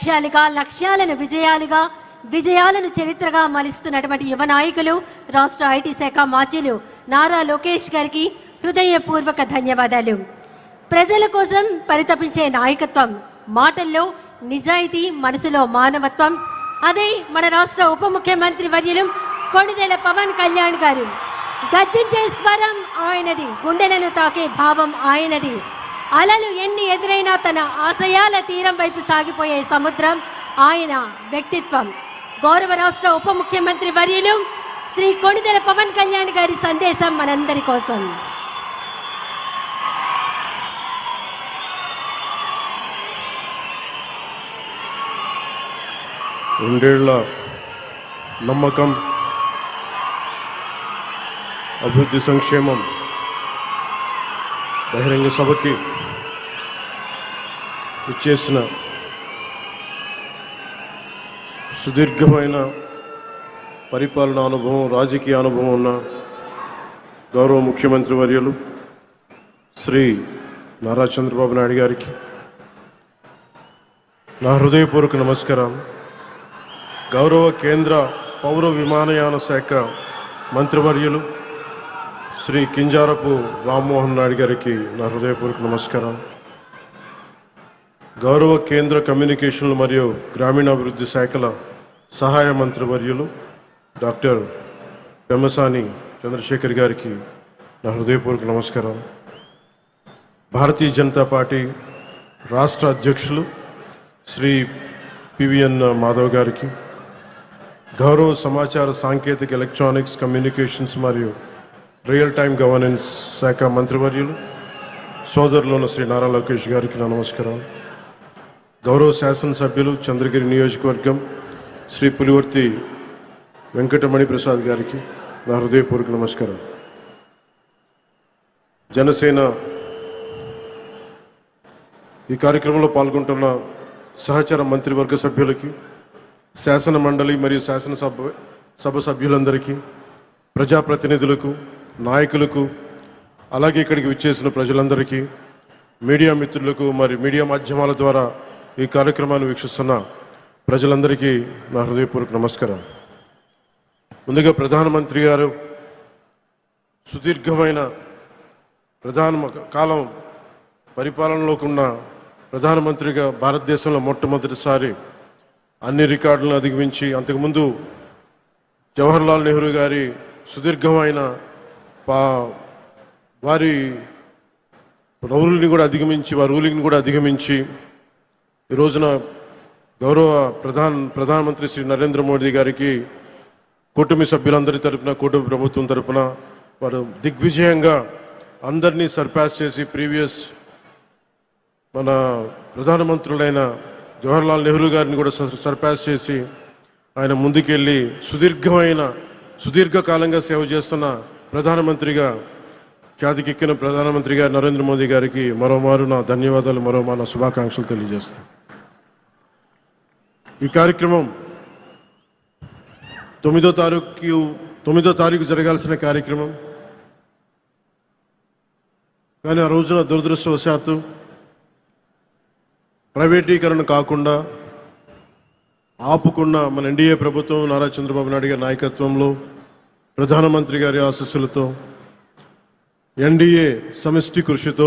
లక్ష్యాలుగా, లక్ష్యాలను విజయాలుగా, విజయాలను చరిత్రగా మలుస్తున్నటువంటి యువ నాయకులు రాష్ట్ర ఐటీ శాఖ మాజీలు నారా లోకేష్ గారికి హృదయపూర్వక ధన్యవాదాలు. ప్రజల కోసం పరితపించే నాయకత్వం, మాటల్లో నిజాయితీ, మనసులో మానవత్వం, అదే మన రాష్ట్ర ఉప ముఖ్యమంత్రి వర్యులు కొణిదెల పవన్ కళ్యాణ్ గారు. గర్జించే స్వరం ఆయనది, గుండెలను తాకే భావం ఆయనది. అలలు ఎన్ని ఎదురైనా తన ఆశయాల తీరం వైపు సాగిపోయే సముద్రం ఆయన వ్యక్తిత్వం. గౌరవ రాష్ట్ర ఉప ముఖ్యమంత్రి వర్యులు శ్రీ కొణిదెల పవన్ కళ్యాణ్ గారి సందేశం మనందరి కోసం. రెండేళ్ల నమ్మకం, అభివృద్ధి, సంక్షేమం బహిరంగ సభకి ఇచ్చేసిన సుదీర్ఘమైన పరిపాలనా అనుభవం, రాజకీయ అనుభవం ఉన్న గౌరవ ముఖ్యమంత్రి వర్యులు శ్రీ నారా చంద్రబాబు నాయుడు గారికి నా హృదయపూర్వక నమస్కారం. గౌరవ కేంద్ర పౌర విమానయాన శాఖ మంత్రివర్యులు శ్రీ కింజారపు రామ్మోహన్ నాయుడు గారికి నా హృదయపూర్వక నమస్కారం. గౌరవ కేంద్ర కమ్యూనికేషన్లు మరియు గ్రామీణాభివృద్ధి శాఖల సహాయ మంత్రివర్యులు డాక్టర్ పెమ్మసాని చంద్రశేఖర్ గారికి నా హృదయపూర్వక నమస్కారం. భారతీయ జనతా పార్టీ రాష్ట్ర అధ్యక్షులు శ్రీ పివిఎన్ మాధవ్ గారికి, గౌరవ సమాచార సాంకేతిక, ఎలక్ట్రానిక్స్, కమ్యూనికేషన్స్ మరియు రియల్ టైమ్ గవర్నెన్స్ శాఖ మంత్రివర్యులు సోదరులు శ్రీ నారా లోకేష్ గారికి నా నమస్కారం. గౌరవ శాసనసభ్యులు చంద్రగిరి నియోజకవర్గం శ్రీ పులివర్తి వెంకటమణి ప్రసాద్ గారికి నా హృదయపూర్వక నమస్కారం. జనసేన ఈ కార్యక్రమంలో పాల్గొంటున్న సహచర మంత్రివర్గ సభ్యులకి, శాసన మండలి మరియు శాసనసభ సభ్యులందరికీ, ప్రజాప్రతినిధులకు, నాయకులకు, అలాగే ఇక్కడికి విచ్చేసిన ప్రజలందరికీ, మీడియా మిత్రులకు, మరి మీడియా మాధ్యమాల ద్వారా ఈ కార్యక్రమాన్ని వీక్షిస్తున్న ప్రజలందరికీ నా హృదయపూర్వక నమస్కారం. ముందుగా ప్రధానమంత్రి గారు సుదీర్ఘమైన కాలం పరిపాలనలోకి ఉన్న ప్రధానమంత్రిగా భారతదేశంలో మొట్టమొదటిసారి అన్ని రికార్డులను అధిగమించి, అంతకుముందు జవహర్లాల్ నెహ్రూ గారి సుదీర్ఘమైన వారి రూలింగ్ని కూడా అధిగమించి ఈ రోజున గౌరవ ప్రధానమంత్రి శ్రీ నరేంద్ర మోడీ గారికి కూటమి సభ్యులందరి తరపున, కూటమి ప్రభుత్వం తరపున వారు దిగ్విజయంగా అందరినీ సర్పాస్ చేసి, ప్రీవియస్ మన ప్రధానమంత్రులైన జవహర్లాల్ నెహ్రూ గారిని కూడా సర్పాస్ చేసి ఆయన ముందుకెళ్ళి సుదీర్ఘకాలంగా సేవ చేస్తున్న ప్రధానమంత్రిగా, ఖ్యాతికెక్కిన ప్రధానమంత్రి గారు నరేంద్ర మోదీ గారికి మరోమారు నా ధన్యవాదాలు, మరోమారు నా శుభాకాంక్షలు తెలియజేస్తాను. ఈ కార్యక్రమం 9వ తారీఖు జరగాల్సిన కార్యక్రమం, కానీ ఆ రోజున దురదృష్టవశాత్తు ప్రైవేటీకరణ కాకుండా ఆపుకున్న మన ఎన్డీఏ ప్రభుత్వం, నారా చంద్రబాబు నాయుడు గారి నాయకత్వంలో, ప్రధానమంత్రి గారి ఆశీస్సులతో, ఎన్డీఏ సమిష్టి కృషితో